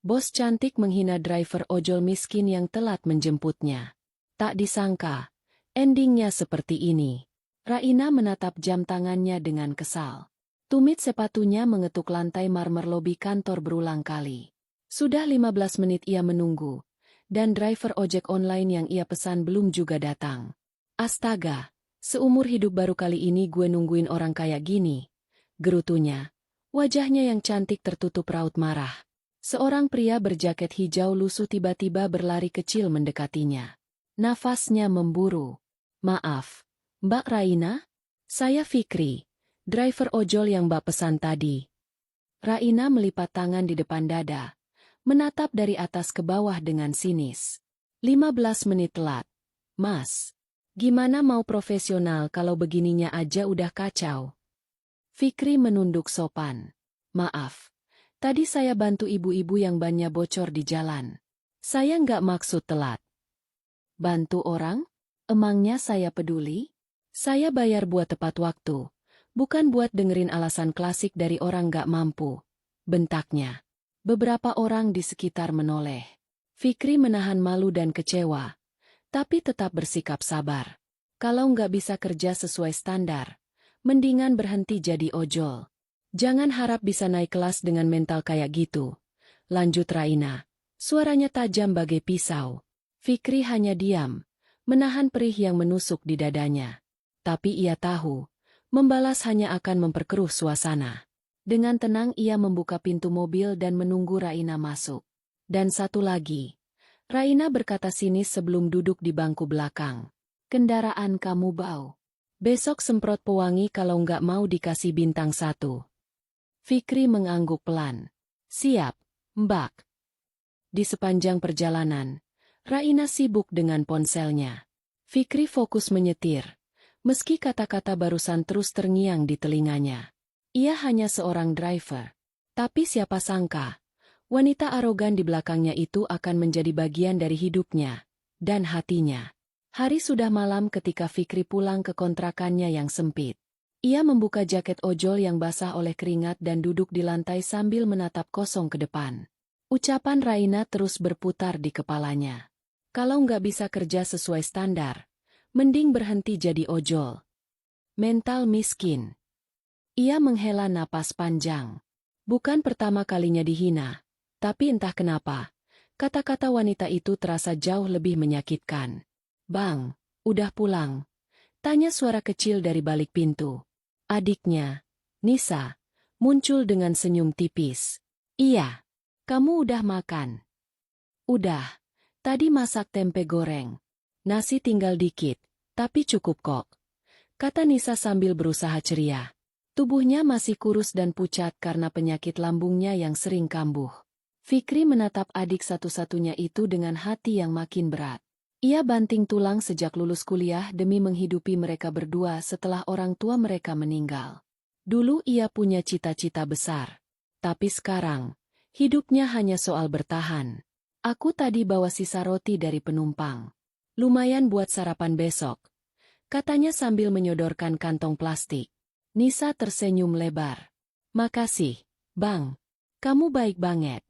Bos cantik menghina driver ojol miskin yang telat menjemputnya. Tak disangka, endingnya seperti ini. Raina menatap jam tangannya dengan kesal. Tumit sepatunya mengetuk lantai marmer lobi kantor berulang kali. Sudah 15 menit ia menunggu, dan driver ojek online yang ia pesan belum juga datang. Astaga, seumur hidup baru kali ini gue nungguin orang kayak gini. Gerutunya, wajahnya yang cantik tertutup raut marah. Seorang pria berjaket hijau lusuh tiba-tiba berlari kecil mendekatinya. Nafasnya memburu. Maaf, Mbak Raina? Saya Fikri, driver ojol yang Mbak pesan tadi. Raina melipat tangan di depan dada, menatap dari atas ke bawah dengan sinis. 15 menit telat. Mas, gimana mau profesional kalau begininya aja udah kacau? Fikri menunduk sopan. Maaf, tadi saya bantu ibu-ibu yang bannya bocor di jalan. Saya nggak maksud telat. Bantu orang? Emangnya saya peduli? Saya bayar buat tepat waktu, bukan buat dengerin alasan klasik dari orang nggak mampu. Bentaknya. Beberapa orang di sekitar menoleh. Fikri menahan malu dan kecewa, tapi tetap bersikap sabar. Kalau nggak bisa kerja sesuai standar, mendingan berhenti jadi ojol. Jangan harap bisa naik kelas dengan mental kayak gitu. Lanjut Raina. Suaranya tajam bagai pisau. Fikri hanya diam, menahan perih yang menusuk di dadanya. Tapi ia tahu, membalas hanya akan memperkeruh suasana. Dengan tenang ia membuka pintu mobil dan menunggu Raina masuk. Dan satu lagi, Raina berkata sinis sebelum duduk di bangku belakang. Kendaraan kamu bau. Besok semprot pewangi kalau nggak mau dikasih bintang 1. Fikri mengangguk pelan. Siap, Mbak. Di sepanjang perjalanan, Raina sibuk dengan ponselnya. Fikri fokus menyetir, meski kata-kata barusan terus terngiang di telinganya. Ia hanya seorang driver. Tapi siapa sangka, wanita arogan di belakangnya itu akan menjadi bagian dari hidupnya dan hatinya. Hari sudah malam ketika Fikri pulang ke kontrakannya yang sempit. Ia membuka jaket ojol yang basah oleh keringat dan duduk di lantai sambil menatap kosong ke depan. Ucapan Raina terus berputar di kepalanya. Kalau nggak bisa kerja sesuai standar, mending berhenti jadi ojol. Mental miskin. Ia menghela napas panjang. Bukan pertama kalinya dihina, tapi entah kenapa, kata-kata wanita itu terasa jauh lebih menyakitkan. Bang, udah pulang? Tanya suara kecil dari balik pintu. Adiknya, Nisa, muncul dengan senyum tipis. Iya, kamu udah makan? Udah, tadi masak tempe goreng. Nasi tinggal dikit, tapi cukup kok. Kata Nisa sambil berusaha ceria. Tubuhnya masih kurus dan pucat karena penyakit lambungnya yang sering kambuh. Fikri menatap adik satu-satunya itu dengan hati yang makin berat. Ia banting tulang sejak lulus kuliah demi menghidupi mereka berdua setelah orang tua mereka meninggal. Dulu ia punya cita-cita besar. Tapi sekarang, hidupnya hanya soal bertahan. Aku tadi bawa sisa roti dari penumpang. Lumayan buat sarapan besok, katanya sambil menyodorkan kantong plastik. Nisa tersenyum lebar. Makasih, Bang. Kamu baik banget.